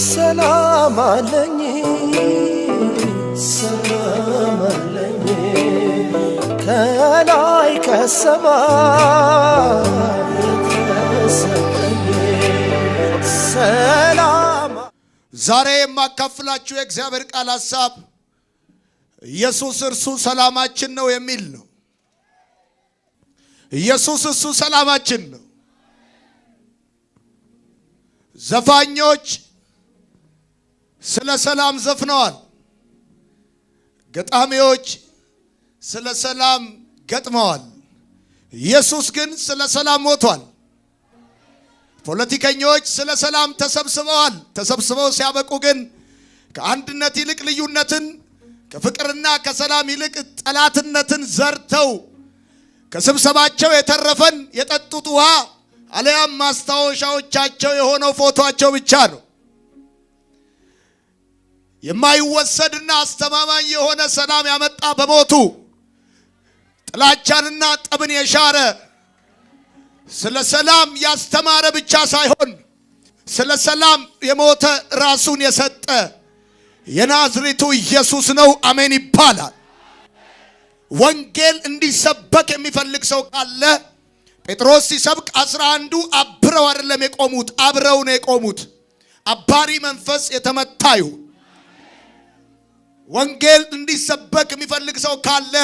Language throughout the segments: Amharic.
ሰላም አለኝ ሰላም አለኝ ከላይ ከሰማይ የተሰጠኝ ሰላም። ዛሬ የማካፍላችሁ የእግዚአብሔር ቃል ሐሳብ ኢየሱስ እርሱ ሰላማችን ነው የሚል ነው። ኢየሱስ እሱ ሰላማችን ነው። ዘፋኞች ስለ ሰላም ዘፍነዋል። ገጣሚዎች ስለ ሰላም ገጥመዋል። ኢየሱስ ግን ስለ ሰላም ሞቷል። ፖለቲከኞች ስለ ሰላም ተሰብስበው ሲያበቁ ግን ከአንድነት ይልቅ ልዩነትን፣ ከፍቅርና ከሰላም ይልቅ ጠላትነትን ዘርተው ከስብሰባቸው የተረፈን የጠጡት ውሃ አለያም ማስታወሻዎቻቸው የሆነው ፎቶአቸው ብቻ ነው። የማይወሰድና አስተማማኝ የሆነ ሰላም ያመጣ በሞቱ ጥላቻንና ጠብን የሻረ ስለ ሰላም ያስተማረ ብቻ ሳይሆን ስለ ሰላም የሞተ ራሱን የሰጠ የናዝሬቱ ኢየሱስ ነው። አሜን ይባላል። ወንጌል እንዲሰበክ የሚፈልግ ሰው ካለ ጴጥሮስ ሲሰብክ 11ዱ አብረው አይደለም የቆሙት፣ አብረው ነው የቆሙት። አባሪ መንፈስ የተመታ ይሁን። ወንጌል እንዲሰበክ የሚፈልግ ሰው ካለ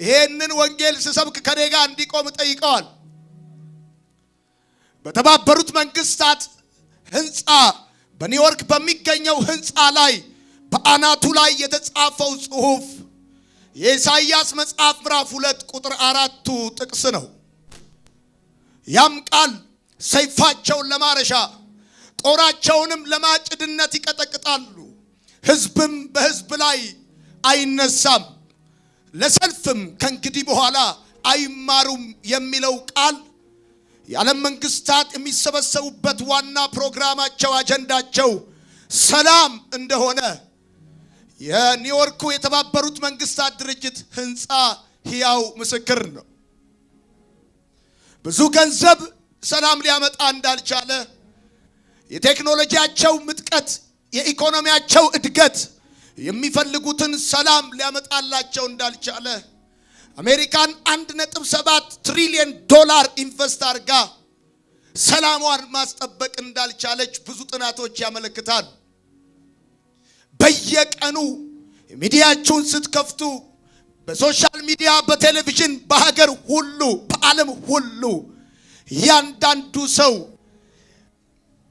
ይሄንን ወንጌል ሲሰብክ ከኔ ጋር እንዲቆም ጠይቀዋል። በተባበሩት መንግስታት ህንፃ በኒውዮርክ በሚገኘው ህንፃ ላይ በአናቱ ላይ የተጻፈው ጽሑፍ የኢሳይያስ መጽሐፍ ምዕራፍ 2 ቁጥር 4 ጥቅስ ነው። ያም ቃል ሰይፋቸውን ለማረሻ ጦራቸውንም ለማጭድነት ይቀጠቅጣሉ፣ ህዝብም በህዝብ ላይ አይነሳም፣ ለሰልፍም ከእንግዲህ በኋላ አይማሩም የሚለው ቃል የዓለም መንግስታት የሚሰበሰቡበት ዋና ፕሮግራማቸው አጀንዳቸው ሰላም እንደሆነ የኒውዮርኩ የተባበሩት መንግስታት ድርጅት ህንፃ ሕያው ምስክር ነው። ብዙ ገንዘብ ሰላም ሊያመጣ እንዳልቻለ፣ የቴክኖሎጂያቸው ምጥቀት፣ የኢኮኖሚያቸው እድገት የሚፈልጉትን ሰላም ሊያመጣላቸው እንዳልቻለ፣ አሜሪካን 1.7 ትሪሊየን ዶላር ኢንቨስት አድርጋ ሰላሟን ማስጠበቅ እንዳልቻለች ብዙ ጥናቶች ያመለክታሉ። በየቀኑ ሚዲያችሁን ስትከፍቱ በሶሻል ሚዲያ፣ በቴሌቪዥን፣ በሀገር ሁሉ፣ በዓለም ሁሉ ያንዳንዱ ሰው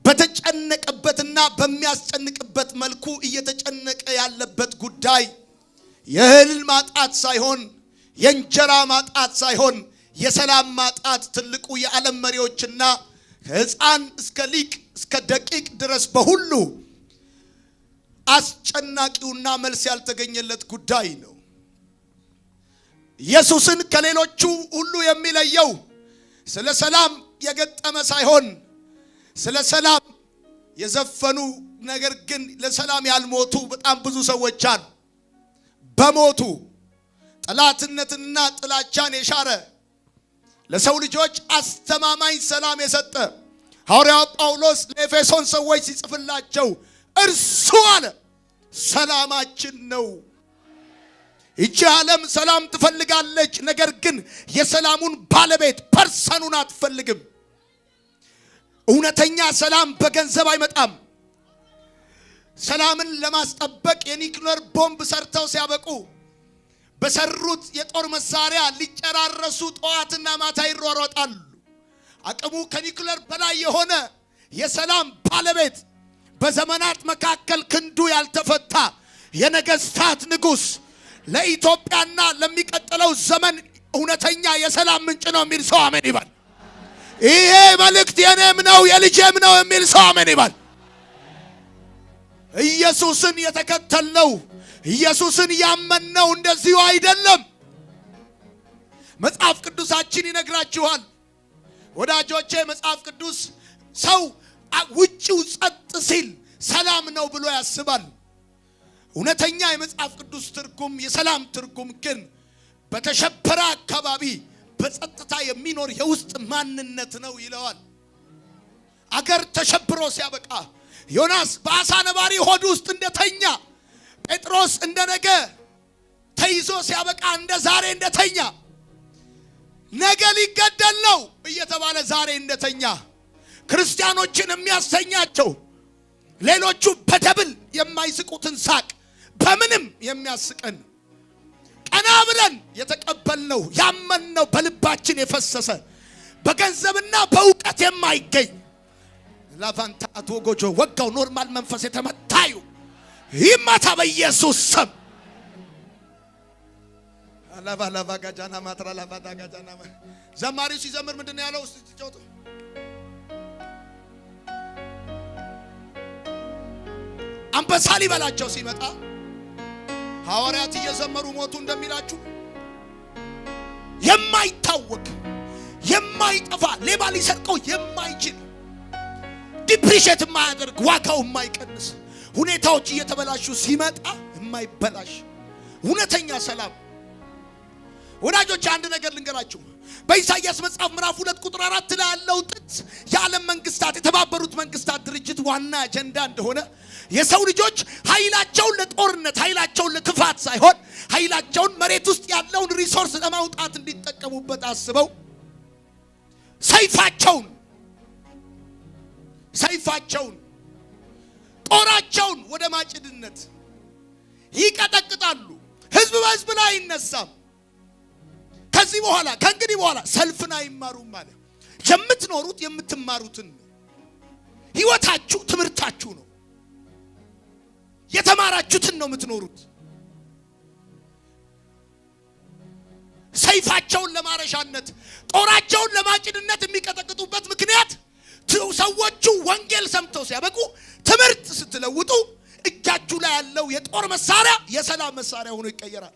በተጨነቀበትና በሚያስጨንቅበት መልኩ እየተጨነቀ ያለበት ጉዳይ የእህል ማጣት ሳይሆን የእንጀራ ማጣት ሳይሆን የሰላም ማጣት ትልቁ የዓለም መሪዎችና ከሕፃን እስከ ሊቅ እስከ ደቂቅ ድረስ በሁሉ አስጨናቂውና መልስ ያልተገኘለት ጉዳይ ነው። ኢየሱስን ከሌሎቹ ሁሉ የሚለየው ስለ ሰላም የገጠመ ሳይሆን ስለ ሰላም የዘፈኑ ነገር ግን ለሰላም ያልሞቱ በጣም ብዙ ሰዎች አሉ። በሞቱ ጠላትነትና ጥላቻን የሻረ ለሰው ልጆች አስተማማኝ ሰላም የሰጠ ሐዋርያው ጳውሎስ ለኤፌሶን ሰዎች ሲጽፍላቸው እርሱ አለ ሰላማችን ነው። ይህች ዓለም ሰላም ትፈልጋለች፣ ነገር ግን የሰላሙን ባለቤት ፐርሰኑን አትፈልግም። እውነተኛ ሰላም በገንዘብ አይመጣም። ሰላምን ለማስጠበቅ የኒውክሌር ቦምብ ሰርተው ሲያበቁ በሰሩት የጦር መሳሪያ ሊጨራረሱ ጠዋትና ማታ ይሯሯጣሉ። አቅሙ ከኒውክሌር በላይ የሆነ የሰላም ባለቤት በዘመናት መካከል ክንዱ ያልተፈታ የነገስታት ንጉስ ለኢትዮጵያና ለሚቀጥለው ዘመን እውነተኛ የሰላም ምንጭ ነው የሚል ሰው አሜን ይባል። ይሄ መልእክት የኔም ነው የልጄም ነው የሚል ሰው አሜን ይባል። ኢየሱስን የተከተልነው ኢየሱስን ያመንነው እንደዚሁ አይደለም። መጽሐፍ ቅዱሳችን ይነግራችኋል ወዳጆቼ። መጽሐፍ ቅዱስ ሰው ውጪው ጸጥ ሲል ሰላም ነው ብሎ ያስባል። እውነተኛ የመጽሐፍ ቅዱስ ትርጉም የሰላም ትርጉም ግን በተሸበረ አካባቢ በጸጥታ የሚኖር የውስጥ ማንነት ነው ይለዋል። አገር ተሸብሮ ሲያበቃ ዮናስ በአሳ ነባሪ ሆድ ውስጥ እንደተኛ ጴጥሮስ እንደነገ ተይዞ ሲያበቃ እንደ ዛሬ እንደተኛ ነገ ሊገደል ነው እየተባለ ዛሬ እንደተኛ ክርስቲያኖችን የሚያስተኛቸው ሌሎቹ በደብል የማይስቁትን ሳቅ በምንም የሚያስቀን ቀና ብለን የተቀበልነው ያመንነው በልባችን የፈሰሰ በገንዘብና በእውቀት የማይገኝ ላቫንታ አቶጎጆ ወጋው ኖርማል መንፈስ የተመታዩ ይማታ በኢየሱስ ስም አላባ ጋጃና ማትራ ላቫዳ ጋጃና ዘማሪው ሲዘምር ምንድነው ያለው? እስቲ ተጫወቱ። አንበሳ ሊበላቸው ሲመጣ ሐዋርያት እየዘመሩ ሞቱ እንደሚላችሁ የማይታወቅ የማይጠፋ ሌባ ሊሰርቀው የማይችል ዲፕሪሼት የማያደርግ ዋጋው የማይቀንስ ሁኔታዎች እየተበላሹ ሲመጣ የማይበላሽ እውነተኛ ሰላም። ወዳጆች አንድ ነገር ልንገራችሁ። በኢሳይያስ መጽሐፍ ምዕራፍ 2 ቁጥር 4 ላይ ያለው ጥቅስ የዓለም መንግስታት የተባበሩት መንግስታት ድርጅት ዋና አጀንዳ እንደሆነ የሰው ልጆች ኃይላቸውን ለጦርነት ኃይላቸውን ለክፋት ሳይሆን ኃይላቸውን መሬት ውስጥ ያለውን ሪሶርስ ለማውጣት እንዲጠቀሙበት አስበው ሰይፋቸውን ጦራቸውን ወደ ማጭድነት ይቀጠቅጣሉ። ህዝብ በህዝብ ላይ አይነሳም። ከዚህ በኋላ ከእንግዲህ በኋላ ሰልፍን አይማሩም ማለት የምትኖሩት የምትማሩትን ነው። ህይወታችሁ ትምህርታችሁ ነው። የተማራችሁትን ነው የምትኖሩት። ሰይፋቸውን ለማረሻነት ጦራቸውን ለማጭድነት የሚቀጠቅጡበት ምክንያት ሰዎቹ ወንጌል ሰምተው ሲያበቁ ትምህርት ስትለውጡ እጃችሁ ላይ ያለው የጦር መሳሪያ የሰላም መሳሪያ ሆኖ ይቀየራል።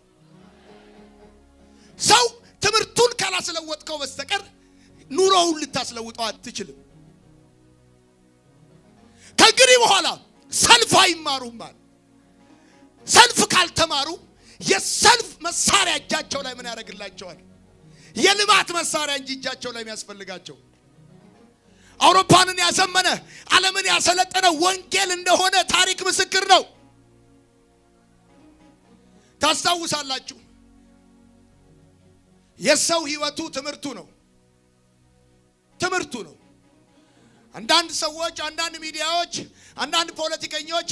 ሰው ትምህርቱን ካላስለወጥከው በስተቀር ኑሮውን ልታስለውጠው አትችልም። ከእንግዲህ በኋላ ሰልፍ አይማሩም ማለት ሰልፍ ካልተማሩ የሰልፍ መሳሪያ እጃቸው ላይ ምን ያደርግላቸዋል? የልማት መሳሪያ እንጂ እጃቸው ላይ የሚያስፈልጋቸው አውሮፓንን ያዘመነ ዓለምን ያሰለጠነ ወንጌል እንደሆነ ታሪክ ምስክር ነው። ታስታውሳላችሁ። የሰው ህይወቱ ትምህርቱ ነው። አንዳንድ ሰዎች፣ አንዳንድ ሚዲያዎች፣ አንዳንድ ፖለቲከኞች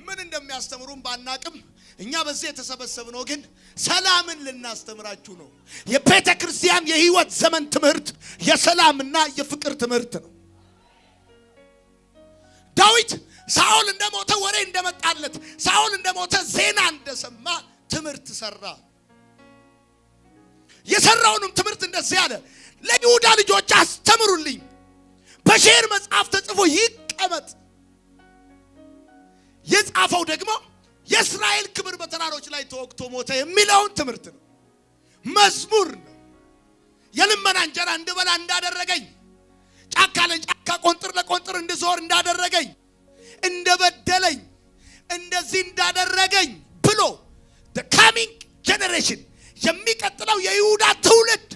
ምን እንደሚያስተምሩን ባናቅም እኛ በዚህ የተሰበሰብነው ግን ሰላምን ልናስተምራችሁ ነው። የቤተ ክርስቲያን የህይወት ዘመን ትምህርት የሰላምና የፍቅር ትምህርት ነው። ዳዊት ሳኦል እንደሞተ ወሬ እንደመጣለት ሳኦል እንደሞተ ዜና እንደሰማ ትምህርት ሰራ። የሰራውንም ትምህርት እንደዚህ አለ፣ ለይሁዳ ልጆች አስተምሩልኝ፣ በሼር መጽሐፍ ተጽፎ ይቀመጥ። የጻፈው ደግሞ የእስራኤል ክብር በተራሮች ላይ ተወግቶ ሞተ የሚለውን ትምህርት ነው። መዝሙር ነው። የልመና እንጀራ እንድበላ እንዳደረገኝ ጫካ ለጫካ ቆንጥር ለቆንጥር እንድዞር እንዳደረገኝ እንደበደለኝ እንደዚህ እንዳደረገኝ ብሎ the coming generation የሚቀጥለው የይሁዳ ትውልድ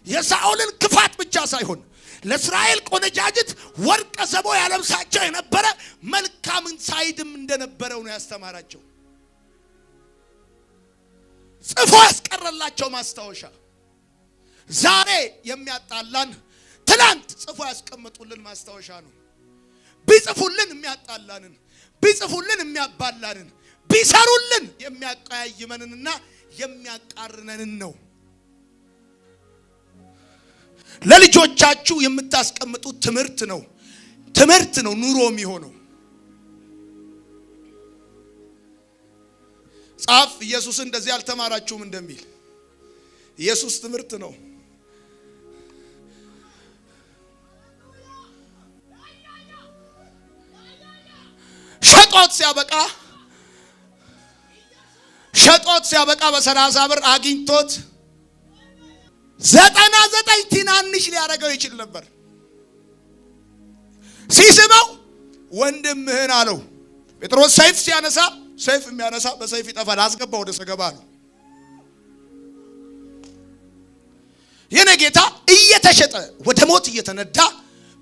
የሳኦልን ክፋት ብቻ ሳይሆን ለእስራኤል ቆነጃጅት ወርቀ ዘቦ ያለብሳቸው የነበረ መልካምን ሳይድም እንደነበረው ነው ያስተማራቸው። ጽፎ ያስቀረላቸው ማስታወሻ ዛሬ የሚያጣላን ትላንት ጽፎ ያስቀመጡልን ማስታወሻ ነው። ቢጽፉልን የሚያጣላንን፣ ቢጽፉልን የሚያባላንን፣ ቢሰሩልን የሚያቀያይመንንና የሚያቃርነንን ነው። ለልጆቻችሁ የምታስቀምጡት ትምህርት ነው ኑሮ የሚሆነው። ጻፍ ኢየሱስን እንደዚህ አልተማራችሁም እንደሚል ኢየሱስ ትምህርት ነው። ሸጦት ሲያበቃ በ30 ብር አግኝቶት 99 ትናንሽ ሊያደርገው ይችል ነበር። ሲስመው ወንድምህን አለው። ጴጥሮስ ሰይፍ ሲያነሳ ሰይፍ የሚያነሳ በሰይፍ ይጠፋል፣ አስገባ ወደ ሰገባ ነው። የኔ ጌታ እየተሸጠ ወደ ሞት እየተነዳ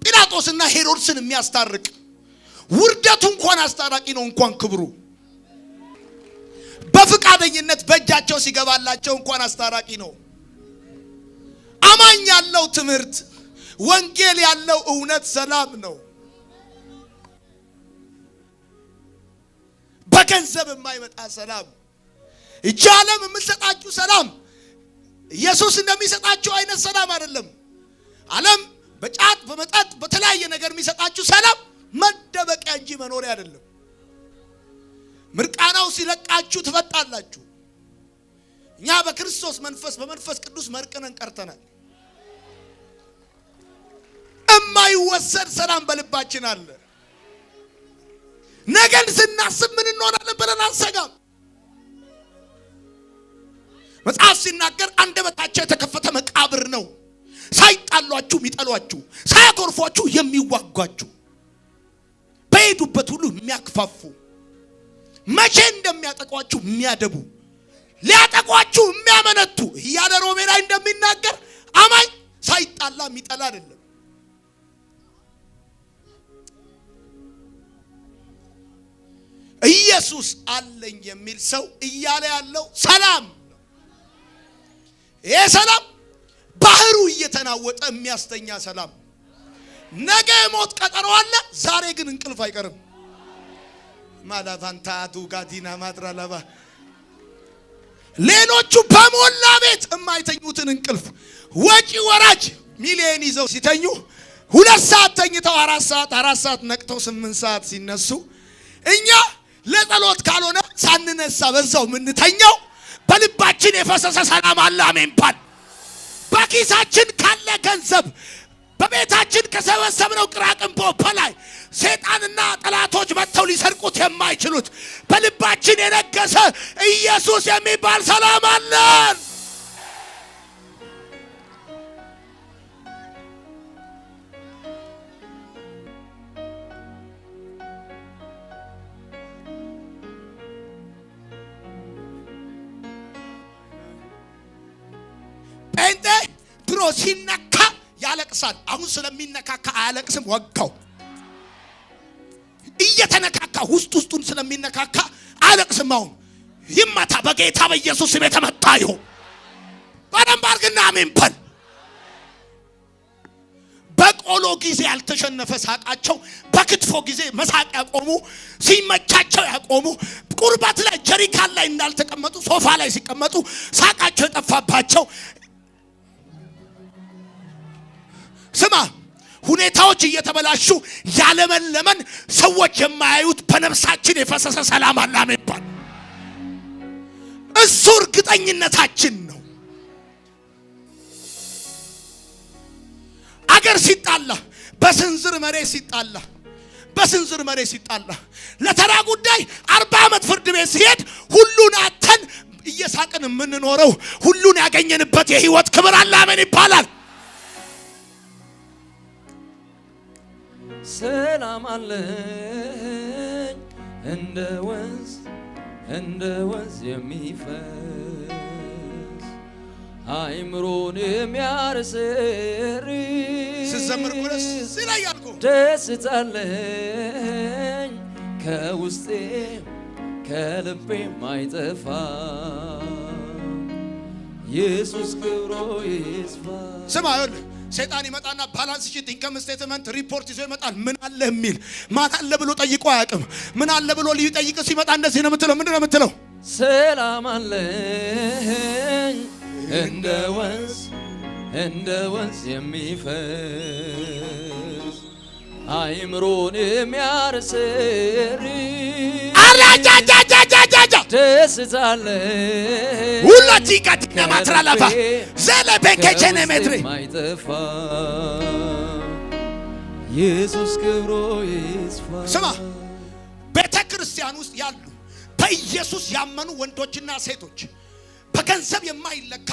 ጲላጦስና ሄሮድስን የሚያስታርቅ ውርደቱ እንኳን አስታራቂ ነው፣ እንኳን ክብሩ በፍቃደኝነት በእጃቸው ሲገባላቸው እንኳን አስታራቂ ነው። አማኝ ያለው ትምህርት፣ ወንጌል ያለው እውነት ሰላም ነው። በገንዘብ የማይመጣ ሰላም፣ እቺ ዓለም የምትሰጣችሁ ሰላም ኢየሱስ እንደሚሰጣችሁ አይነት ሰላም አይደለም። ዓለም በጫት በመጠጥ በተለያየ ነገር የሚሰጣችሁ ሰላም መደበቂያ እንጂ መኖሪያ አይደለም። ምርቃናው ሲለቃችሁ ትፈጣላችሁ። እኛ በክርስቶስ መንፈስ በመንፈስ ቅዱስ መርቀነን ቀርተናል። የማይወሰድ ሰላም በልባችን አለ። ነገን ስናስብ ምን እንሆናለን ብለን አንሰጋም። መጽሐፍ ሲናገር አንደበታቸው የተከፈተ መቃብር ነው፣ ሳይጣሏችሁ የሚጠሏችሁ፣ ሳያኮርፏችሁ የሚዋጓችሁ፣ በሄዱበት ሁሉ የሚያክፋፉ፣ መቼ እንደሚያጠቋችሁ የሚያደቡ፣ ሊያጠቋችሁ የሚያመነቱ እያለ ሮሜ ላይ እንደሚናገር አማኝ ሳይጣላ የሚጠላ አይደለም። ኢየሱስ አለኝ የሚል ሰው እያለ ያለው ሰላም ነው። ይሄ ሰላም ባህሩ እየተናወጠ የሚያስተኛ ሰላም። ነገ ሞት ቀጠሮ አለ፣ ዛሬ ግን እንቅልፍ አይቀርም። ማላቫንታ ዱጋዲና ማድራላባ ሌሎቹ በሞላ ቤት የማይተኙትን እንቅልፍ ወጪ ወራጅ ሚሊዮን ይዘው ሲተኙ 2 ሰዓት ተኝተው 4 ሰዓት ነቅተው 8 ሰዓት ሲነሱ እኛ ለጸሎት ካልሆነ ሳንነሳ በዛው ምንተኛው በልባችን የፈሰሰ ሰላም አለ። አሜን ባል። በኪሳችን ካለ ገንዘብ በቤታችን ከሰበሰብነው ቅራቅንቦ በላይ ሰይጣንና ጠላቶች መጥተው ሊሰርቁት የማይችሉት በልባችን የነገሰ ኢየሱስ የሚባል ሰላም አለን። ጴንጤ ድሮ ሲነካ ያለቅሳል። አሁን ስለሚነካካ አያለቅስም። ወጋው እየተነካካ ውስጡን ስለሚነካካ አያለቅስም። አሁን ይመታ በጌታ በኢየሱስ ስም የተመታ ይሁን። በደንብ አድርግና አሜን በል። በቆሎ ጊዜ ያልተሸነፈ ሳቃቸው በክትፎ ጊዜ መሳቅ ያቆሙ፣ ሲመቻቸው ያቆሙ፣ ቁርባት ላይ ጀሪካን ላይ እንዳልተቀመጡ ሶፋ ላይ ሲቀመጡ ሳቃቸው የጠፋባቸው። ስማ፣ ሁኔታዎች እየተበላሹ ያለመለመን ሰዎች የማያዩት በነፍሳችን የፈሰሰ ሰላም አለ። አሜን ባል። እሱ እርግጠኝነታችን ነው። አገር ሲጣላ በስንዝር መሬት ሲጣላ ለተራ ጉዳይ 40 ዓመት ፍርድ ቤት ሲሄድ ሁሉን አተን እየሳቅን የምንኖረው ሁሉን ያገኘንበት የህይወት ክብር አለ። አሜን ይባላል። ሰላም አለኝ እንደ ወንዝ የሚፈስ አይምሮን የሚያርሰርስ ስዘምር ኩረስ ሲላያልኩ ደስታ አለኝ ከውስጤ ከልቤ ማይጠፋ ኢየሱስ ክብሩ ይስፋ። ስማ ይኸውልህ፣ ሰይጣን ይመጣና ባላንስ ሺት ኢንከም ስቴትመንት ሪፖርት ይዞ ይመጣል። ምን አለ የሚል ማን አለ ብሎ ጠይቆ አያውቅም። ምን አለ ብሎ ልዩ ጠይቅ ሲመጣ እንደዚህ ነው የምትለው። ምንድን ነው የምትለው? ሰላም አለኝ እንደ ወንዝ የሚፈስ አይምሮን የሚያርሰርስ አራጃጃጃጃጃ ደስታ አለኝ ሁላቲ ጋቲና ማትራላፋ ዘለበከቸነ ሜትሪ ማይጠፋ ኢየሱስ ክብሩ ይስፋ። ስማ፣ ቤተ ክርስቲያን ውስጥ ያሉ በኢየሱስ ያመኑ ወንዶችና ሴቶች በገንዘብ የማይለካ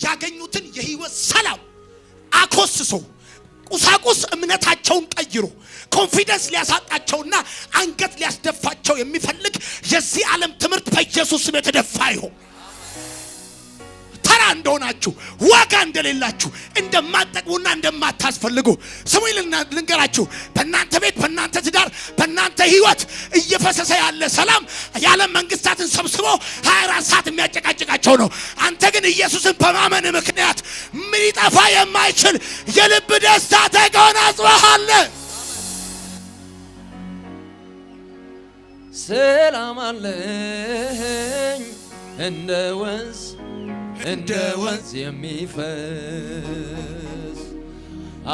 ያገኙትን የህይወት ሰላም አኮስሶ ቁሳቁስ እምነታቸውን ቀይሮ ኮንፊደንስ ሊያሳጣቸውና አንገት ሊያስደፋቸው የሚፈልግ የዚህ ዓለም ትምህርት በኢየሱስ ስም የተደፋ ይሁን። ተራ ተራ እንደሆናችሁ ዋጋ እንደሌላችሁ እንደማትጠቅሙና እንደማታስፈልጉ ስሙኝ ልንገራችሁ። በእናንተ ቤት በእናንተ ትዳር በእናንተ ህይወት እየፈሰሰ ያለ ሰላም የዓለም መንግስታትን ሰብስቦ 24 ሰዓት የሚያጨቃጭቃቸው ነው። አንተ ግን ኢየሱስን በማመን ምክንያት ምን ይጠፋ የማይችል የልብ ደስታ ተጎናጽፈሃል። ሰላም አለኝ እንደ ወንዝ የሚፈስ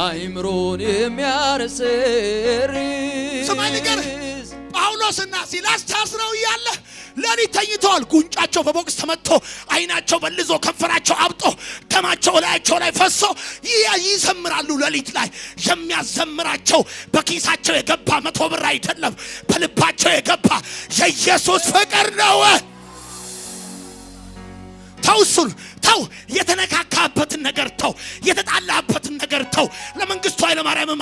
አይምሮን የሚያረሰርስ ስማኝ ንገርህ፣ ጳውሎስና ሲላስ ታስረው እያለ ሌሊት ተኝተዋል። ጉንጫቸው በቦክስ ተመትቶ አይናቸው በልዞ ከንፈራቸው አብጦ ደማቸው ላያቸው ላይ ፈሶ ይዘምራሉ። ሌሊት ላይ የሚያዘምራቸው በኪሳቸው የገባ 100 ብር አይደለም፣ በልባቸው የገባ የኢየሱስ ፍቅር ነው። ተውሱን ተው፣ የተነካካበትን ነገር ተው፣ የተጣላበትን ነገር ተው። ለመንግስቱ ኃይለማርያምም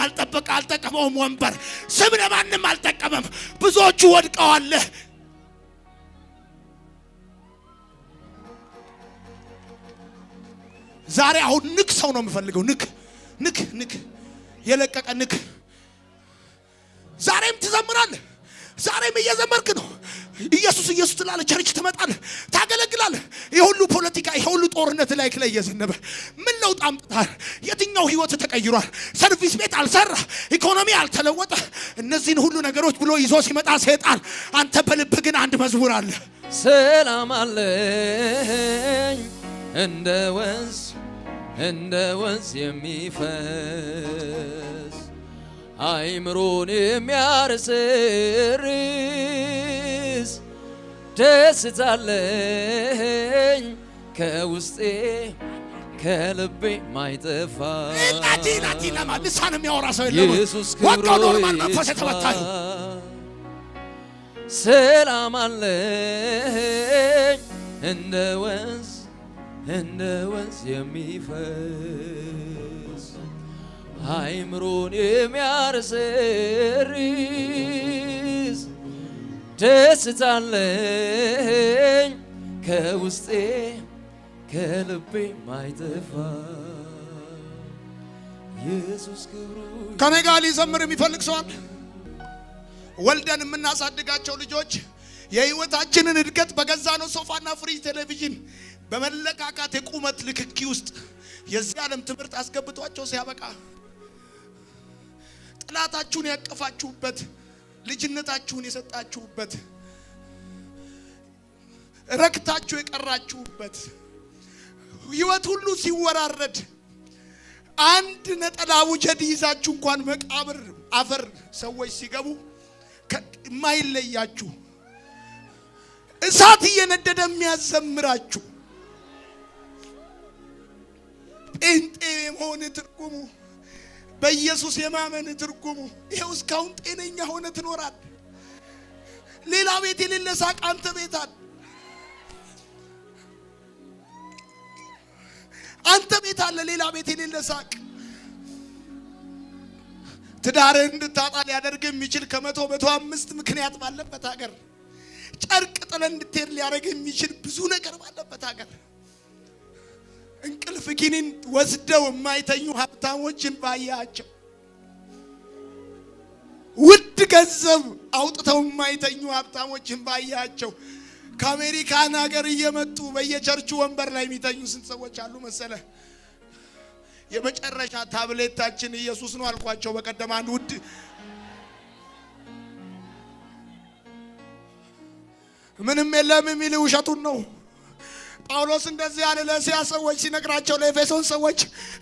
አልጠቀመውም ወንበር፣ ስም ለማንም አልጠቀመም። ብዙዎቹ ወድቀዋል። ዛሬ አሁን ንክ ሰው ነው የምፈልገው። ንክ የለቀቀ ንክ። ዛሬም ትዘምራለህ፣ ዛሬም እየዘመርክ ነው። ኢየሱስ ትላለህ፣ ቸርች ትመጣለህ፣ ታገለግላለህ። የሁሉ ፖለቲካ የሁሉ ጦርነት ላይ እየዘነበ ምን ለውጥ አምጥተሃል? የትኛው ህይወት ተቀይሯል? ሰርቪስ ቤት አልሰራ፣ ኢኮኖሚ አልተለወጠ። እነዚህን ሁሉ ነገሮች ብሎ ይዞ ሲመጣ ሰይጣን፣ አንተ በልብህ ግን አንድ መዝሙር አለ። ሰላም አለኝ እንደ ወንዝ የሚፈስ አይምሮን የሚያረሰርስ ደስታ አለኝ ከውስጤ ከልቤ ማይጠፋ። ናቲ ልሳን የሚያወራ ሰው የለም። ኢየሱስ ክብሩ ይስፋ። ሰላም አለኝ እንደ ወንዝ የሚፈስ አይምሮን የሚያረሰርስ ደስታ አለኝ ከውስጤ ከልቤ ማይጠፋ። ኢየሱስ ክብሩ። ከኔ ጋር ሊዘምር የሚፈልግ ሰው አለ? ወልደን የምናሳድጋቸው ልጆች የህይወታችንን እድገት በገዛ ነው ሶፋና ፍሪጅ ቴሌቪዥን በመለቃቃት የቁመት ልክኪ ውስጥ የዚህ ዓለም ትምህርት አስገብቷቸው ሲያበቃ ጥላታችሁን ያቀፋችሁበት ልጅነታችሁን የሰጣችሁበት ረክታችሁ የቀራችሁበት ህይወት ሁሉ ሲወራረድ አንድ ነጠላ ውጀድ ይዛችሁ እንኳን መቃብር አፈር ሰዎች ሲገቡ የማይለያችሁ እሳት እየነደደ የሚያዘምራችሁ ጴንጤ የመሆን ትርጉሙ በኢየሱስ የማመን ትርጉሙ ይሄው እስካሁን ጤነኛ ሆነ ትኖራል። ሌላ ቤት የሌለ ሳቅ አንተ ቤት አለ። አንተ ቤት አለ ሌላ ቤት የሌለ ሳቅ። ትዳርን እንድታጣ ሊያደርግ የሚችል ከ105 ምክንያት ባለበት ሀገር ጨርቅ ጥለን እንድትሄድ ሊያደርግ የሚችል ብዙ ነገር ባለበት ሀገር እንቅልፍ ኪኒን ወስደው የማይተኙ ሀብታሞችን ባያቸው፣ ውድ ገንዘብ አውጥተው የማይተኙ ሀብታሞችን ባያቸው፣ ከአሜሪካን ሀገር እየመጡ በየቸርቹ ወንበር ላይ የሚተኙ ስንት ሰዎች አሉ መሰለ? የመጨረሻ ታብሌታችን ኢየሱስ ነው አልኳቸው በቀደም። አንድ ውድ ምንም የለም የሚል ውሸቱን ነው። ጳውሎስ እንደዚህ አለ ለእስያ ሰዎች ሲነግራቸው፣ ለኤፌሶን ሰዎች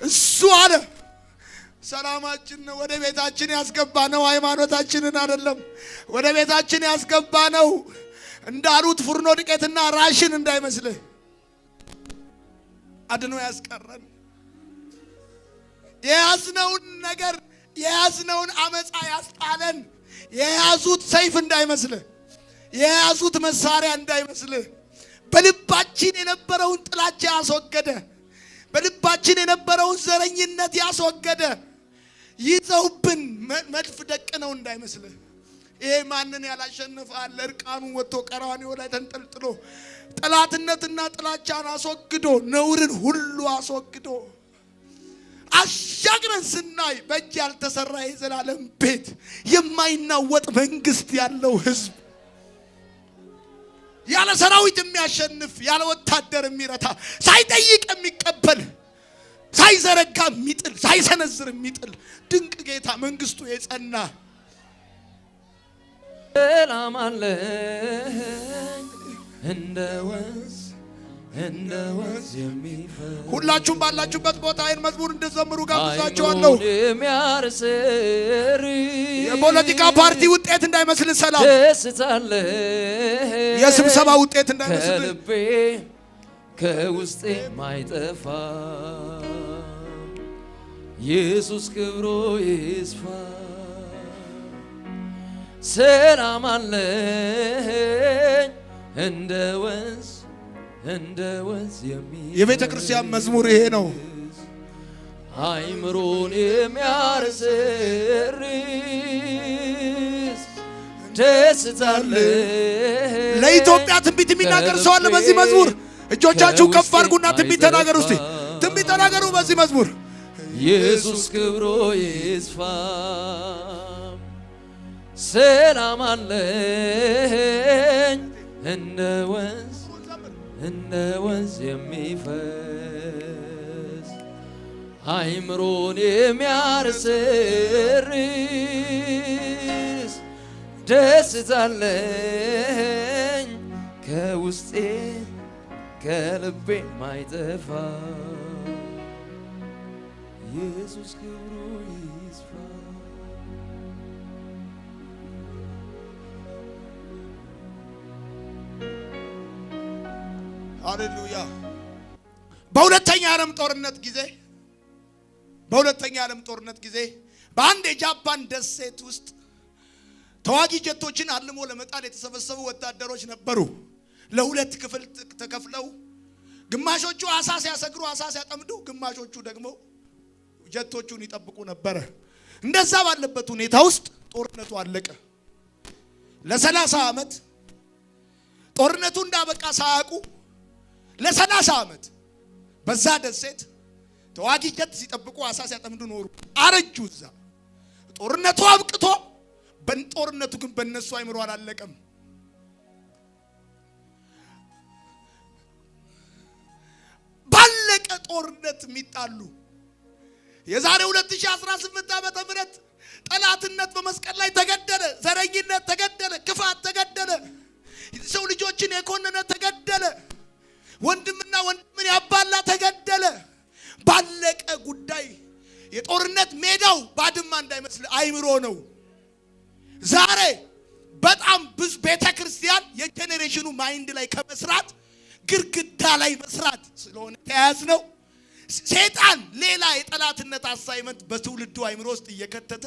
እሱ አለ ሰላማችን ነው ወደ ቤታችን ያስገባ ነው፣ ሃይማኖታችንን አይደለም ወደ ቤታችን ያስገባ ነው። እንዳሉት ፉርኖ ዱቄትና ራሽን እንዳይመስልህ አድኖ ያስቀረን። የያዝነውን ነገር የያዝነውን አመፃ ያስጣለን። የያዙት ሰይፍ እንዳይመስልህ፣ የያዙት መሳሪያ እንዳይመስልህ። በልባችን የነበረውን ጥላቻ ያስወገደ፣ በልባችን የነበረውን ዘረኝነት ያስወገደ፣ ይዘውብን መድፍ ደቅነው እንዳይመስልህ። ይሄ ማንን ያላሸነፈ አለ? እርቃኑን ወጥቶ ቀራንዮ ላይ ተንጠልጥሎ ጠላትነትና ጥላቻን አስወግዶ ነውርን ሁሉ አስወግዶ አሻግረን ስናይ በእጅ ያልተሰራ የዘላለም ቤት የማይናወጥ መንግስት ያለው ህዝብ ያለ ሰራዊት የሚያሸንፍ ያለ ወታደር የሚረታ ሳይጠይቅ የሚቀበል ሳይዘረጋ የሚጥል ሳይሰነዝር የሚጥል ድንቅ ጌታ መንግስቱ የጸና ሰላም አለኝ እንደ ወንዝ የሚፈስ ሁላችሁም ባላችሁበት ቦታ ይህን መዝሙር እንድትዘምሩ ጋብዛችኋለሁ። የፖለቲካ ፓርቲ ውጤት እንዳይመስል ሰላም ደስታለ የስብሰባ ውጤት እንዳይመስል ከልቤ ከውስጤ ማይጠፋ ኢየሱስ ክብሩ ይስፋ ሰላም አለኝ እንደ ወንዝ የሚፈስ የቤተ ክርስቲያን መዝሙር ይሄ ነው። አይምሮን የሚያርስ ደስታለ ለኢትዮጵያ ትንቢት የሚናገር ሰው አለ በዚህ መዝሙር። እጆቻችሁ ከፍ አድርጉና ትንቢት ተናገሩ። እስቲ ትንቢት ተናገሩ በዚህ መዝሙር። ኢየሱስ ክብሩ ይስፋ ሰላም አለኝ እንደ ወንዝ የሚፈስ አይምሮን የሚያርስ ደስታለኝ ከውስጤ ከልቤ ማይጠፋ ኢየሱስ ክብሩ ይስፋ ሃሌሉያ። በሁለተኛ ዓለም ጦርነት ጊዜ በአንድ የጃፓን ደሴት ውስጥ ተዋጊ ጀቶችን አልሞ ለመጣል የተሰበሰቡ ወታደሮች ነበሩ። ለሁለት ክፍል ተከፍለው ግማሾቹ አሳ ሲያሰግሩ አሳ ሲያጠምዱ፣ ግማሾቹ ደግሞ ጀቶቹን ይጠብቁ ነበር። እንደዛ ባለበት ሁኔታ ውስጥ ጦርነቱ አለቀ። ለ30 ዓመት ጦርነቱ እንዳበቃ ሳያውቁ ለ30 ዓመት በዛ ደሴት ተዋጊ ጀት ሲጠብቁ አሳ ሲያጠምዱ ኖሩ። አረጁ። እዛ ጦርነቱ አብቅቶ በጦርነቱ ግን በእነሱ አይምሮ አላለቀም። ባለቀ ጦርነት የሚጣሉ የዛሬ 2018 ዓመተ ምህረት ጠላትነት በመስቀል ላይ ተገደለ። ዘረኝነት ተገደለ። ክፋት ተገደለ። ሰው ልጆችን የኮነነ ተገደለ። ወንድምና ወንድምን ያባላ ተገደለ። ባለቀ ጉዳይ የጦርነት ሜዳው ባድማ እንዳይመስል አይምሮ ነው። ዛሬ በጣም ብዙ ቤተክርስቲያን የጄኔሬሽኑ ማይንድ ላይ ከመስራት ግርግዳ ላይ መስራት ስለሆነ ተያዝ ነው። ሰይጣን ሌላ የጠላትነት አሳይመንት በትውልዱ አይምሮ ውስጥ እየከተተ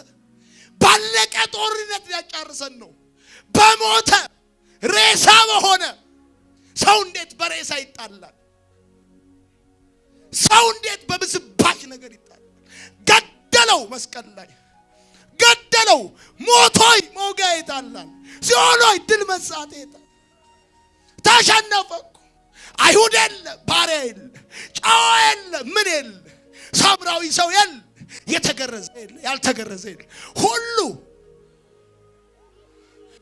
ባለቀ ጦርነት ሊያጫርሰን ነው። በሞተ ሬሳ በሆነ ሰው እንዴት በሬሳ ይጣላል? ሰው እንዴት በብስባሽ ነገር ይጣላል? ገደለው፣ መስቀል ላይ ገደለው። ሞቶይ ሞጋ ይጣላል። ሲኦሎይ ድል መሳት ይጣላል። ተሸነፈኩ። አይሁድ የለ፣ ባሪያ የለ፣ ጨዋ የለ፣ ምን የለ፣ ሳምራዊ ሰው የለ፣ የተገረዘ የለ፣ ያልተገረዘ የለ። ሁሉ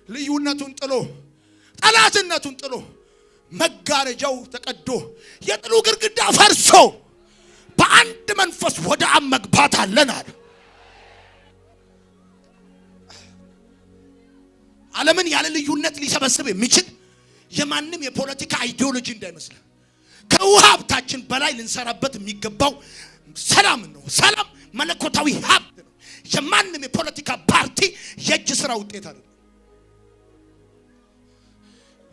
ልዩነቱን ጥሎ ጠላትነቱን ጥሎ መጋረጃው ተቀዶ የጥሉ ግርግዳ ፈርሶ በአንድ መንፈስ ወደ አብ መግባት አለናል። ዓለምን ያለ ልዩነት ሊሰበስብ የሚችል የማንም የፖለቲካ አይዲዮሎጂ እንዳይመስል ከውሃ ሀብታችን በላይ ልንሰራበት የሚገባው ሰላም ነው። ሰላም መለኮታዊ ሀብት ነው። የማንም የፖለቲካ ፓርቲ የእጅ ስራ ውጤት አይደለም።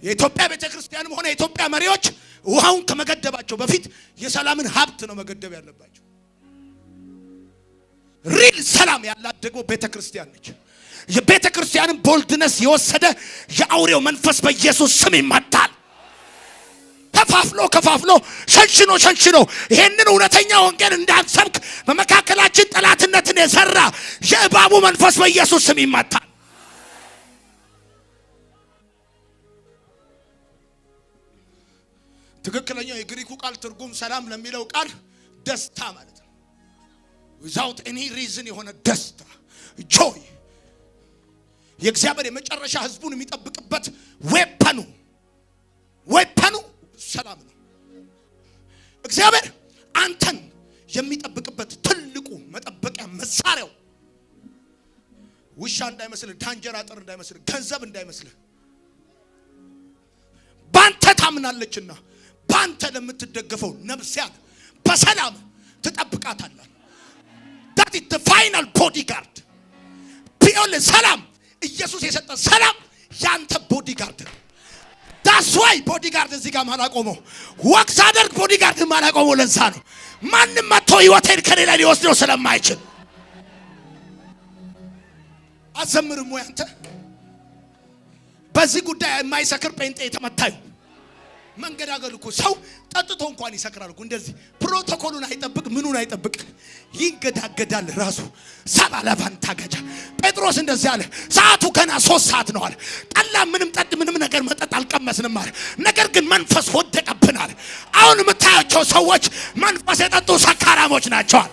የኢትዮጵያ ቤተክርስቲያንም ሆነ የኢትዮጵያ መሪዎች ውሃውን ከመገደባቸው በፊት የሰላምን ሀብት ነው መገደብ ያለባቸው። ሪል ሰላም ያላት ደግሞ ቤተክርስቲያን ነች። የቤተክርስቲያንን ቦልድነስ የወሰደ የአውሬው መንፈስ በኢየሱስ ስም ይመታል። ከፋፍሎ ሸንሽኖ ይሄንን እውነተኛ ወንጌል እንዳንሰብክ በመካከላችን ጠላትነትን የሰራ የእባቡ መንፈስ በኢየሱስ ስም ይመታል። ትክክለኛው የግሪኩ ቃል ትርጉም ሰላም ለሚለው ቃል ደስታ ማለት ነው። without any reason የሆነ ደስታ joy የእግዚአብሔር የመጨረሻ ህዝቡን የሚጠብቅበት ዌፐኑ ሰላም ነው። እግዚአብሔር አንተን የሚጠብቅበት ትልቁ መጠበቂያ መሳሪያው ውሻ እንዳይመስል፣ ዳንጀር አጥር እንዳይመስል፣ ገንዘብ እንዳይመስል ባንተ ታምናለችና ባንተ ለምትደገፈው ነፍስያን በሰላም ትጠብቃታለህ። that is the final bodyguard ቢኦል ሰላም ኢየሱስ የሰጠ ሰላም ያንተ ቦዲጋርድ ነው። that's why ቦዲጋርድ እዚህ ጋር ማላቆመው ወቅት አደርግ ቦዲጋርድ ማላቆመው ለዛ ነው። ማንም መጥቶ ህይወቴን ከሌላ ሊወስደው ስለማይችል አዘምርም ወይ አንተ በዚህ ጉዳይ የማይሰክር ጴንጤ የተመታዩ መንገዳገል እኮ ሰው ጠጥቶ እንኳን ይሰክራል እኮ እንደዚህ ፕሮቶኮሉን አይጠብቅ ምኑን አይጠብቅ ይንገዳገዳል ራሱ ሰባላባን ታጋጃ ጴጥሮስ እንደዚህ አለ ሰዓቱ ገና 3 ሰዓት ነው አለ ጠላ ምንም ጠጥ ምንም ነገር መጠጥ አልቀመስንም አለ ነገር ግን መንፈስ ወደቀብናል አሁን የምታያቸው ሰዎች መንፈስ የጠጡ ሰካራሞች ናቸው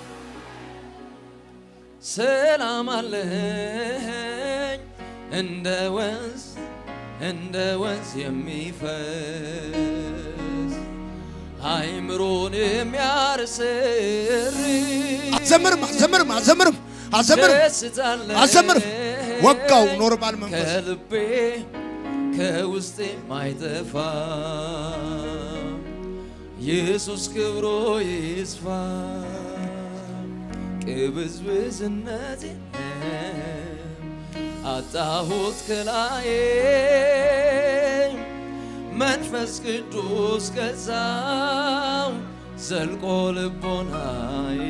ሰላም አለኝ እንደ ወንዝ የሚፈስ አይምሮን የሚያርስር አዘምርም ወጋው ኖርማል መንፈስ ከልቤ ከውስጤ ማይጠፋ ኢየሱስ ክብሮ ይስፋ ቅብዝብዝነቴ አጣሁት ከላይ መንፈስ ቅዱስ ገዛው ዘልቆ ልቦናይ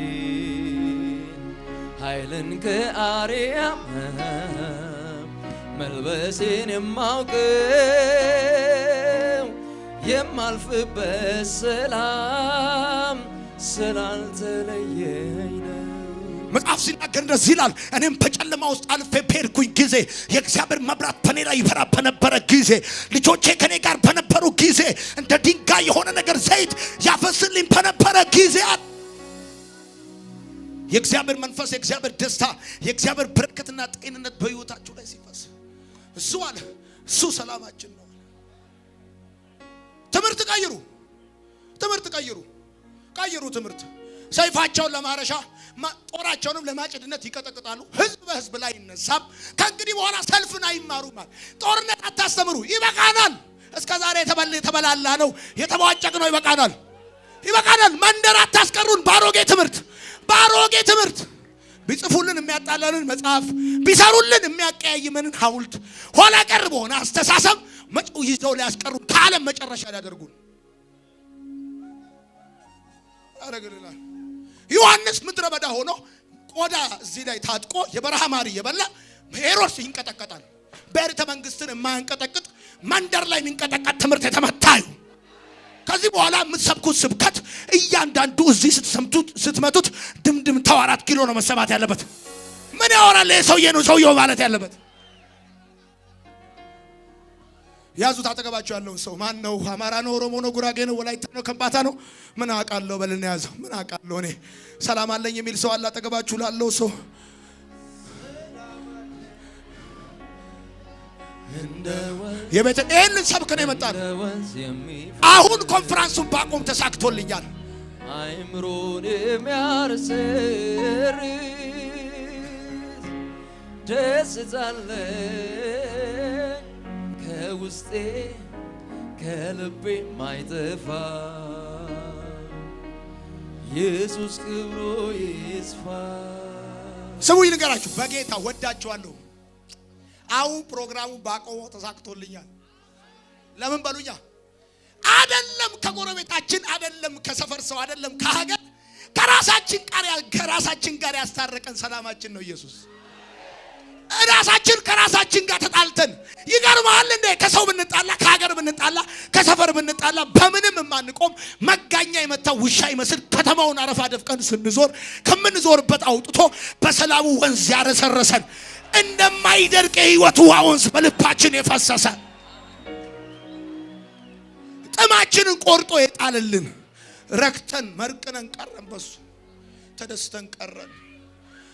ኃይልን ከአርያም መልበሴን የማውቀው የማልፍበት ሰላም ስላልተለየኝ ነው። መጽሐፍ ሲናገር እንደዚህ ይላል እኔም በጨለማ ውስጥ አልፌ በሄድኩኝ ጊዜ የእግዚአብሔር መብራት በኔ ላይ ይበራ በነበረ ጊዜ ልጆቼ ከኔ ጋር በነበሩ ጊዜ እንደ ድንጋይ የሆነ ነገር ዘይት ያፈስልኝ በነበረ ጊዜ የእግዚአብሔር መንፈስ የእግዚአብሔር ደስታ የእግዚአብሔር በረከትና ጤንነት በሕይወታችሁ ላይ ሲፈስ እሱ ሰላማችን ነው። ትምህርት ቀይሩ ሰይፋቸውን ለማረሻ ጦራቸውንም ለማጭድነት ይቀጠቅጣሉ። ህዝብ በህዝብ ላይ ይነሳም። ከእንግዲህ በኋላ ሰልፍን አይማሩም። ጦርነት አታስተምሩ። ይበቃናል። እስከዛሬ የተበላላ ነው የተዋጨቅ ነው። ይበቃናል። መንደር አታስቀሩን። ባሮጌ ትምህርት ቢጽፉልን የሚያጣላልን መጽሐፍ ቢሰሩልን የሚያቀያይመንን ሐውልት ኋላ ቀር በሆነ አስተሳሰብ መጪው ይዘው ሊያስቀሩን ከዓለም መጨረሻ ሊያደርጉን አረጋግላል። ዮሐንስ ምድረ በዳ ሆኖ ቆዳ እዚህ ላይ ታጥቆ የበረሃ ማር እየበላ ሄሮድስ ይንቀጠቀጣል። በቤተ መንግስትን የማያንቀጠቅጥ መንደር ላይ የሚንቀጠቀጥ ትምህርት የተመታዩ ከዚህ በኋላ የምትሰብኩት ስብከት እያንዳንዱ እዚህ ስትመቱት ድምድም 4 ኪሎ ነው መሰማት ያለበት። ምን ያወራል ሰውየው ማለት ያለበት። ያዙት አጠገባቸው ያለውን ሰው ማን ነው? አማራ ነው? ኦሮሞ ነው? ጉራጌ ነው? ወላይታ ነው? ከምባታ ነው? ምን አውቃለሁ በልና ያዘው። ምን አውቃለሁ እኔ ሰላም አለኝ የሚል ሰው አለ አጠገባችሁ ላለው ሰው። የቤተን ሰብክ ነው የመጣ ነው። አሁን ኮንፈረንሱን ባቆም ተሳክቶልኛል። አይምሮን የሚያርስር ደስታለ ከውስጤ ከልቤ ማይጠፋ ኢየሱስ ክብሩ ይስፋ። ሰው ይንገራችሁ በጌታ ወዳችኋለሁ። አሁን ፕሮግራሙ ባቆሞ ተሳክቶልኛል። ለምን በሉኛ? አይደለም ከጎረቤታችን አይደለም ከሰፈር ሰው አይደለም ከሀገር ከራሳችን ጋር ያስታረቀን ሰላማችን ነው ኢየሱስ። ራሳችን ከራሳችን ጋር ተጣልተን ይገርማል እንዴ! ከሰው ብንጣላ ከሀገር ብንጣላ ከሰፈር ብንጣላ በምንም የማንቆም መጋኛ የመታው ውሻ ይመስል ከተማውን አረፋ ደፍቀን ስንዞር ከምንዞርበት አውጥቶ በሰላሙ ወንዝ ያረሰረሰን እንደማይደርቅ የሕይወት ውሃ ወንዝ በልባችን የፈሰሰ ጥማችንን ቆርጦ የጣለልን ረክተን መርቅነን ቀረን። በሱ ተደስተን ቀረን።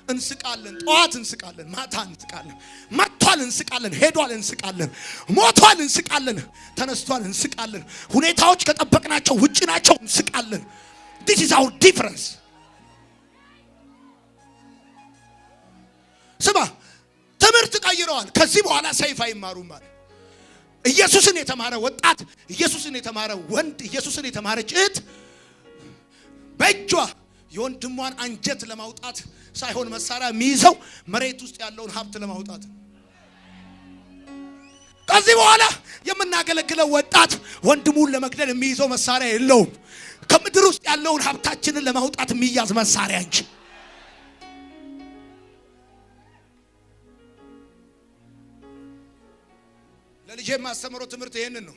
እንስቃለን። ጠዋት እንስቃለን፣ ማታ እንስቃለን። መጥቷል እንስቃለን፣ ሄዷል እንስቃለን፣ ሞቷል እንስቃለን፣ ተነስቷል እንስቃለን። ሁኔታዎች ከጠበቅናቸው ውጪ ናቸው እንስቃለን። this is our difference። ስማ ትምህርት ቀይረዋል። ከዚህ በኋላ ሰይፍ አይማሩም ማለት ኢየሱስን የተማረ ወጣት፣ ኢየሱስን የተማረ ወንድ፣ ኢየሱስን የተማረች እህት በእጇ የወንድሟን አንጀት ለማውጣት ሳይሆን መሳሪያ የሚይዘው መሬት ውስጥ ያለውን ሀብት ለማውጣት። ከዚህ በኋላ የምናገለግለው ወጣት ወንድሙን ለመግደል የሚይዘው መሳሪያ የለውም። ከምድር ውስጥ ያለውን ሀብታችንን ለማውጣት የሚያዝ መሳሪያ እንጂ። ለልጄ የማስተምረው ትምህርት ይሄንን ነው።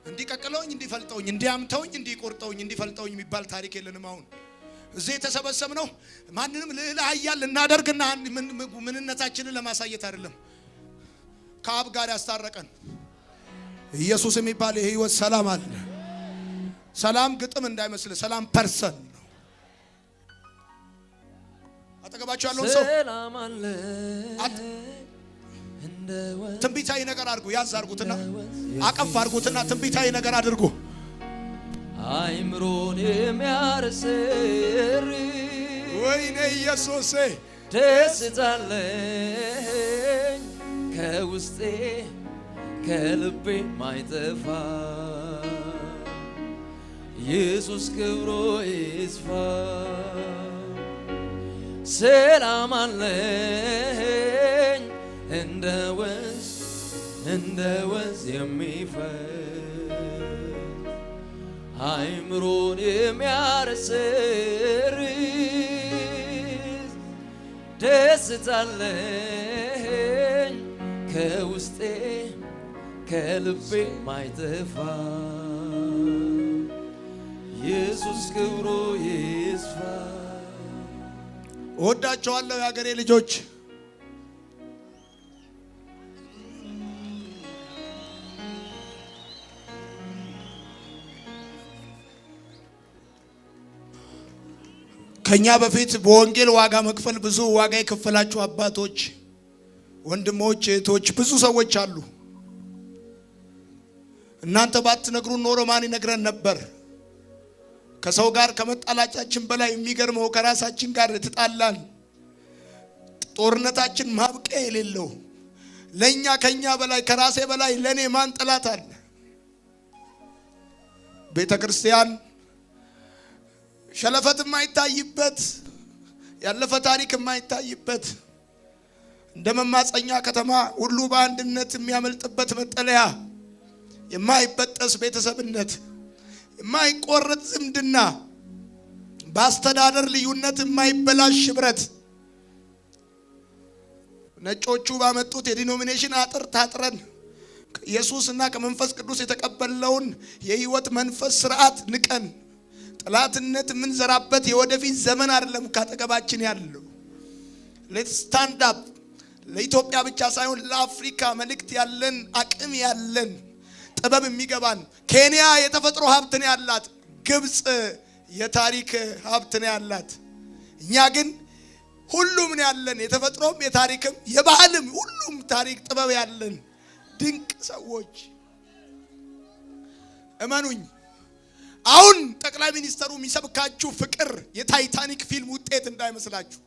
እንዲቀቅለውኝ፣ እንዲፈልጠውኝ፣ እንዲያምተውኝ፣ እንዲቆርጠውኝ፣ እንዲፈልጠውኝ የሚባል ታሪክ የለንም። አሁን እዚህ የተሰበሰብነው ማንንም ልዕለ ኃያል እናደርግና ምንነታችንን ለማሳየት አይደለም። ከአብ ጋር ያስታረቀን ኢየሱስ የሚባል የህይወት ሰላም አለ። ሰላም ግጥም እንዳይመስል፣ ሰላም ፐርሰን ነው። አጠገባችሁ ያለውን ሰው ሰላም አለ ትንቢታዊ ነገር አድርጉ። ያዝ አድርጉትና አቀፍ አድርጉትና ትንቢታዊ ነገር አድርጉ። አይምሮን የሚያርስር ወይኔ ኢየሱስ ደስታለኝ ከውስጤ ከልቤ ማይጠፋ ኢየሱስ ክብሩ ይስፋ። ሰላም አለኝ እንደ ወንዝ የሚፈስ አይምሮን የሚያረሰርስ ደስታለኝ ከውስጤ ከልቤ ማይጠፋ ኢየሱስ ክብሩ ይስፋ። እወዳቸዋለሁ የአገሬ ልጆች። ከኛ በፊት በወንጌል ዋጋ መክፈል ብዙ ዋጋ የከፈላችሁ አባቶች፣ ወንድሞች፣ እህቶች ብዙ ሰዎች አሉ። እናንተ ባትነግሩን ኖሮ ማን ይነግረን ነበር? ከሰው ጋር ከመጣላጫችን በላይ የሚገርመው ከራሳችን ጋር ተጣላን። ጦርነታችን ማብቂያ የሌለው ለኛ ከኛ በላይ ከራሴ በላይ ለኔ ማን ጠላት አለ? ቤተክርስቲያን ሸለፈት የማይታይበት ያለፈ ታሪክ የማይታይበት እንደ መማፀኛ ከተማ ሁሉ በአንድነት የሚያመልጥበት መጠለያ፣ የማይበጠስ ቤተሰብነት፣ የማይቆረጥ ዝምድና፣ በአስተዳደር ልዩነት የማይበላሽ ህብረት፣ ነጮቹ ባመጡት የዲኖሚኔሽን አጥር ታጥረን ኢየሱስና ከመንፈስ ቅዱስ የተቀበለውን የህይወት መንፈስ ስርዓት ንቀን ጠላትነት የምንዘራበት የወደፊት ዘመን አይደለም ካጠገባችን ያለው። ሌትስ ስታንድ አፕ። ለኢትዮጵያ ብቻ ሳይሆን ለአፍሪካ መልእክት ያለን አቅም ያለን ጥበብ የሚገባን። ኬንያ የተፈጥሮ ሀብት ነው ያላት፣ ግብጽ የታሪክ ሀብት ነው ያላት። እኛ ግን ሁሉም ነው ያለን፣ የተፈጥሮም የታሪክም የባህልም ሁሉም ታሪክ ጥበብ ያለን ድንቅ ሰዎች። እመኑኝ፣ አሁን ጠቅላይ ሚኒስተሩ የሚሰብካችሁ ፍቅር የታይታኒክ ፊልም ውጤት እንዳይመስላችሁ።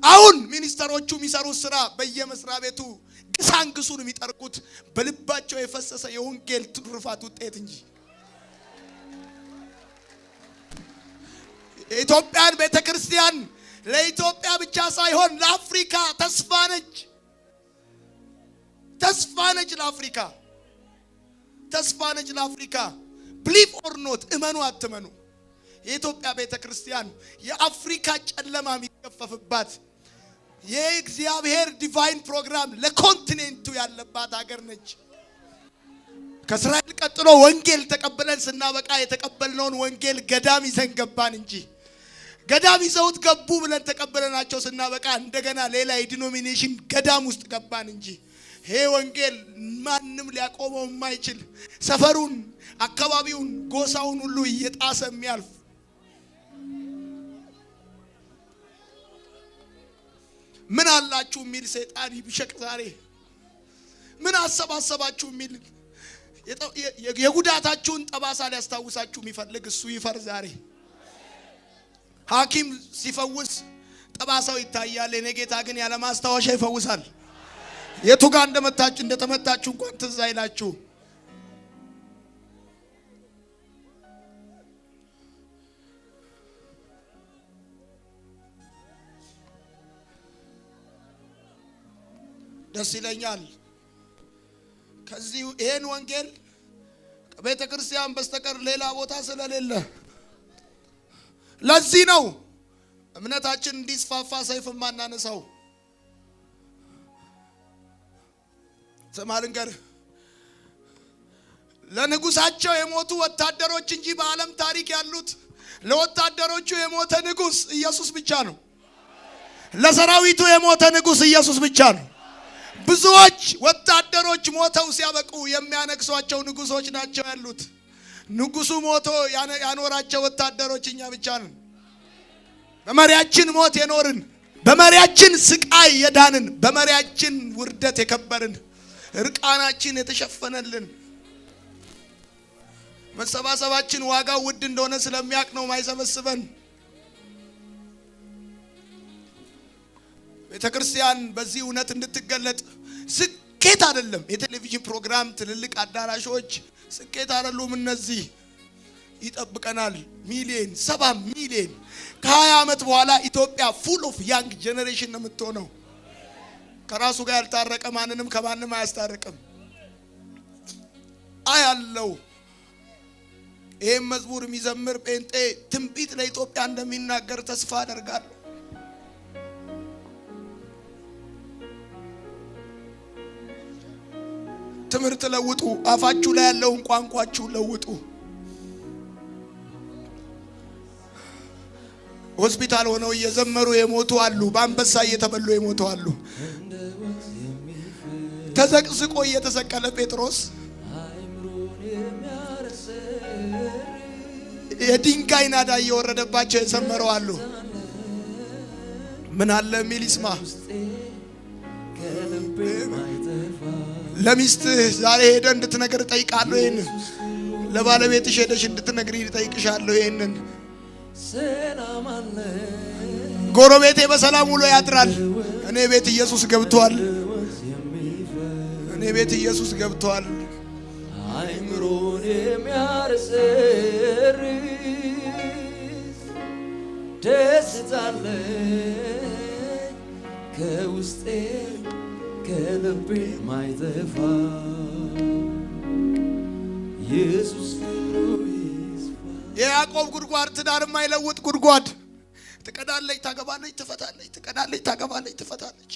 አሁን ሚኒስተሮቹ የሚሰሩት ስራ በየመስሪያ ቤቱ ግሳንግሱን የሚጠርቁት በልባቸው የፈሰሰ የወንጌል ትሩፋት ውጤት እንጂ የኢትዮጵያን ቤተክርስቲያን ለኢትዮጵያ ብቻ ሳይሆን ለአፍሪካ ተስፋ ነች። ተስፋ ነች ለአፍሪካ፣ ተስፋ ነች ለአፍሪካ። ብሊቭ ኦር ኖት፣ እመኑ አትመኑ፣ የኢትዮጵያ ቤተክርስቲያን የአፍሪካ ጨለማ የሚገፈፍባት የእግዚአብሔር ዲቫይን ፕሮግራም ለኮንቲኔንቱ ያለባት ሀገር ነች። ከእስራኤል ቀጥሎ ወንጌል ተቀብለን ስናበቃ የተቀበልነውን ወንጌል ገዳም ይዘን ገባን እንጂ ገዳም ይዘውት ገቡ ብለን ተቀበለናቸው ስናበቃ እንደገና ሌላ የዲኖሚኔሽን ገዳም ውስጥ ገባን እንጂ ይሄ ወንጌል ማንም ሊያቆመው የማይችል ሰፈሩን፣ አካባቢውን፣ ጎሳውን ሁሉ እየጣሰ የሚያልፍ ምን አላችሁ የሚል ሰይጣን ይብሸቅ ዛሬ። ምን አሰባሰባችሁ የሚል የጉዳታችሁን ጠባሳ ሊያስታውሳችሁ የሚፈልግ እሱ ይፈር ዛሬ። ሐኪም ሲፈውስ ጠባሳው ይታያል። የኔ ጌታ ግን ያለ ማስታወሻ ይፈውሳል። የቱ ጋር እንደተመታችሁ እንኳን ትዝ አይላችሁ። ደስ ይለኛል ከዚህ ይሄን ወንጌል ከቤተ ክርስቲያን በስተቀር ሌላ ቦታ ስለሌለ። ለዚህ ነው እምነታችን እንዲስፋፋ ሰይፍ ማናነሳው። ሰማልንገር ለንጉሳቸው የሞቱ ወታደሮች እንጂ በዓለም ታሪክ ያሉት ለወታደሮቹ የሞተ ንጉስ ኢየሱስ ብቻ ነው። ለሰራዊቱ የሞተ ንጉስ ኢየሱስ ብቻ ነው። ብዙዎች ወታደሮች ሞተው ሲያበቁ የሚያነክሷቸው ንጉሶች ናቸው ያሉት። ንጉሱ ሞቶ ያኖራቸው ወታደሮች እኛ ብቻ ነን። በመሪያችን ሞት የኖርን፣ በመሪያችን ስቃይ የዳንን፣ በመሪያችን ውርደት የከበርን፣ እርቃናችን የተሸፈነልን። መሰባሰባችን ዋጋው ውድ እንደሆነ ስለሚያውቅ ነው ማይሰበስበን። ቤተክርስቲያን በዚህ እውነት እንድትገለጥ ስኬት አይደለም። የቴሌቪዥን ፕሮግራም፣ ትልልቅ አዳራሾች ስኬት አይደሉም። እነዚህ ይጠብቀናል። ሚሊዮን 7 ሚሊዮን ከ20 ዓመት በኋላ ኢትዮጵያ ፉል ኦፍ ያንግ ጄኔሬሽን ነው የምትሆነው። ከራሱ ጋር ያልታረቀ ማንንም ከማንም አያስታርቅም። አያለው ይሄን መዝሙር የሚዘምር ጴንጤ ትንቢት ለኢትዮጵያ እንደሚናገር ተስፋ አደርጋለሁ። ትምህርት ለውጡ። አፋችሁ ላይ ያለውን ቋንቋችሁ ለውጡ። ሆስፒታል ሆነው እየዘመሩ የሞቱ አሉ። በአንበሳ እየተበሉ የሞቱ አሉ። ተዘቅዝቆ እየተሰቀለ ጴጥሮስ የድንጋይ ናዳ እየወረደባቸው የዘመረው አሉ። ምን አለ የሚል ይስማ። ለሚስትህ ዛሬ ሄደ እንድትነግር ጠይቃለሁ። ይሄን ለባለቤትሽ ሄደሽ እንድትነግሪ ጠይቅሻለሁ። ይሄንን ጎረቤቴ በሰላም ውሎ ያድራል። እኔ ቤት ኢየሱስ ገብቷል። እኔ ቤት ኢየሱስ ገብቷል። አይምሮን የሚያርስ ደስታ አለኝ ከውስጤ ከልቤ ማይጠፋ ኢየሱስ ይስፋ። የያዕቆብ ጉድጓድ ትዳር የማይለውጥ ጉድጓድ። ትቀዳለች፣ ታገባለች፣ ትፈታለች፣ ትቀዳለች፣ ታገባለች፣ ትፈታለች።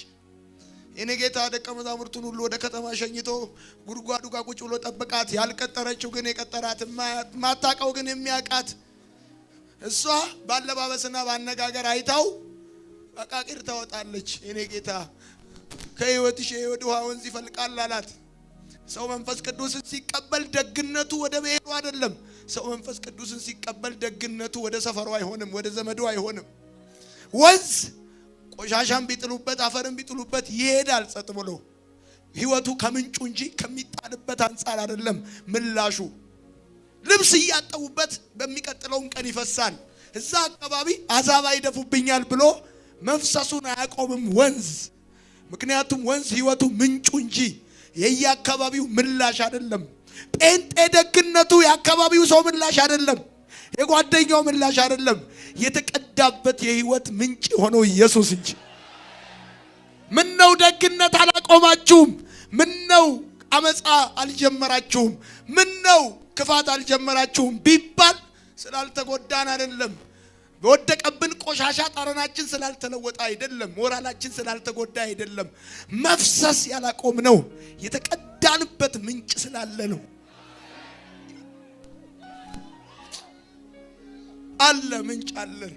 የኔ ጌታ ደቀ መዛሙርቱን ሁሉ ወደ ከተማ ሸኝቶ ጉድጓዱ ጋር ቁጭ ብሎ ጠበቃት። ያልቀጠረችው ግን የቀጠራት፣ ማታቀው ግን የሚያቃት እሷ ባለባበስና ባነጋገር አይታው አቃቂር ታወጣለች። የኔ ጌታ ከህይወትሽ የህይወት ውሃ ወንዝ ይፈልቃል አላት። ሰው መንፈስ ቅዱስን ሲቀበል ደግነቱ ወደ ብሔሩ አይደለም። ሰው መንፈስ ቅዱስን ሲቀበል ደግነቱ ወደ ሰፈሩ አይሆንም፣ ወደ ዘመዱ አይሆንም። ወንዝ ቆሻሻን ቢጥሉበት አፈርን ቢጥሉበት ይሄዳል ጸጥ ብሎ። ህይወቱ ከምንጩ እንጂ ከሚጣልበት አንፃር አይደለም ምላሹ። ልብስ እያጠቡበት በሚቀጥለውን ቀን ይፈሳል። እዛ አካባቢ አዛባ ይደፉብኛል ብሎ መፍሰሱን አያቆምም ወንዝ። ምክንያቱም ወንዝ ህይወቱ ምንጩ እንጂ የየአካባቢው ምላሽ አይደለም። ጴንጤ ደግነቱ የአካባቢው ሰው ምላሽ አይደለም፣ የጓደኛው ምላሽ አይደለም፣ የተቀዳበት የህይወት ምንጭ ሆነው ኢየሱስ እንጂ። ምን ነው ደግነት አላቆማችሁም? ምን ነው አመጻ አልጀመራችሁም? ምን ነው ክፋት አልጀመራችሁም ቢባል ስላልተጎዳን አይደለም። በወደቀብን ቆሻሻ ጠረናችን ስላልተለወጠ አይደለም። ሞራላችን ስላልተጎዳ አይደለም። መፍሰስ ያላቆም ነው የተቀዳንበት ምንጭ ስላለ ነው። አለ ምንጭ አለን።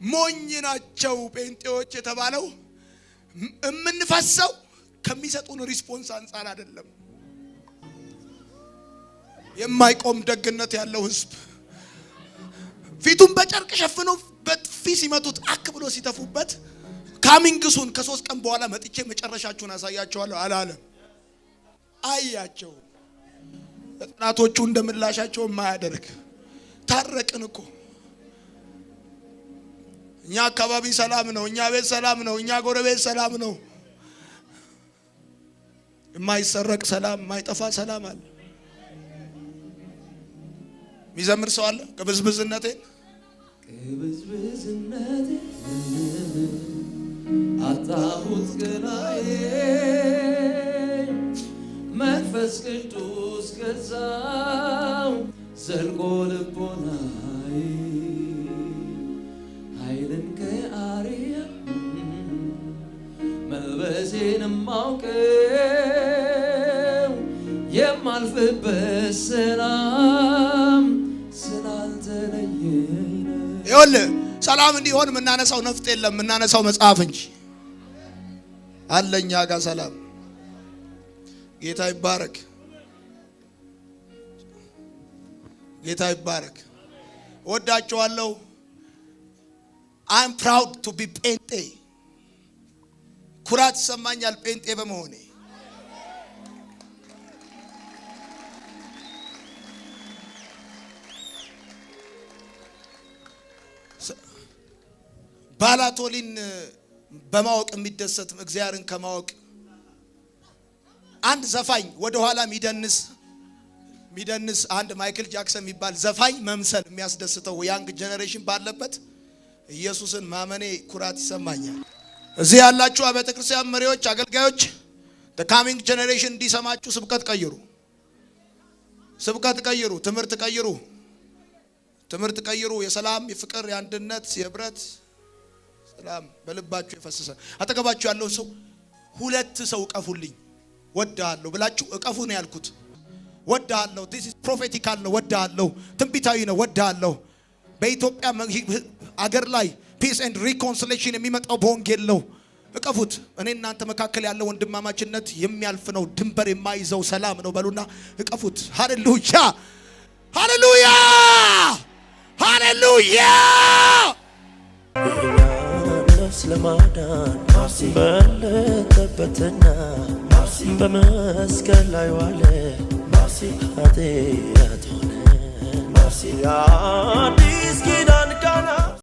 ሞኝ ናቸው ጴንጤዎች የተባለው የምንፈሰው ከሚሰጡን ሪስፖንስ አንፃር አይደለም። የማይቆም ደግነት ያለው ህዝብ ፊቱን በጨርቅ ሸፍነው በጥፊ ሲመቱት አክ ብሎ ሲተፉበት ካሚንግሱን ከ3 ቀን በኋላ መጥቼ መጨረሻችሁን አሳያቸዋለሁ አላለም። አያቸው እናቶቹ እንደምላሻቸው ማያደርግ ታረቅን እኮ እኛ አካባቢ ሰላም ነው፣ እኛ ቤት ሰላም ነው፣ እኛ ጎረቤት ሰላም ነው። የማይሰረቅ ሰላም፣ የማይጠፋ ሰላም አለ። ሚዘምር ሰው አለ ከብዝብዝነቴ አጣሁት ገላዬ መንፈስ ቅዱስ ገዛው ዘልቆ ልቦናዬ ኃይልን ከአርያ መልበሴንም አውቀው የማልፍበት ሰላም ስላልተለየኝ ይኸውልህ ሰላም እንዲሆን የምናነሳው ነፍጥ የለም፣ የምናነሳው መጽሐፍ እንጂ አለኛ ጋር ሰላም። ጌታ ይባረክ፣ ጌታ ይባረክ። ወዳቸዋለሁ። I'm proud to be ጴንጤ። ኩራት ይሰማኛል ጴንጤ በመሆኔ። ባላቶሊን በማወቅ የሚደሰት እግዚአብሔርን ከማወቅ አንድ ዘፋኝ ወደ ኋላ ሚደንስ አንድ ማይክል ጃክሰን የሚባል ዘፋኝ መምሰል የሚያስደስተው ያንግ ጄነሬሽን ባለበት ኢየሱስን ማመኔ ኩራት ይሰማኛል። እዚህ ያላችሁ አብያተ ክርስቲያን መሪዎች፣ አገልጋዮች the coming generation እንዲሰማችሁ ስብከት ቀይሩ፣ ትምህርት ቀይሩ። የሰላም፣ የፍቅር፣ የአንድነት፣ የህብረት ሰላም በልባችሁ የፈሰሰ አጠገባችሁ ያለው ሰው 2 ሰው እቀፉልኝ ወዳለሁ ብላችሁ እቀፉ ነው ያልኩት። ወዳለሁ this is prophetical ነው። ወዳለሁ ትንቢታዊ ነው። ወዳለሁ በኢትዮጵያ አገር ላይ peace and reconciliation የሚመጣው በወንጌል ነው። እቀፉት። እኔ እናንተ መካከል ያለው ወንድማማችነት የሚያልፍ ነው፣ ድንበር የማይዘው ሰላም ነው በሉና እቀፉት። ሃሌሉያ ሃሌሉያ ሃሌሉያ። ለማዳን በለጠበትና በመስቀል ላይ ዋለ ኃጢአት ሆነ የአዲስ ኪዳን ቃና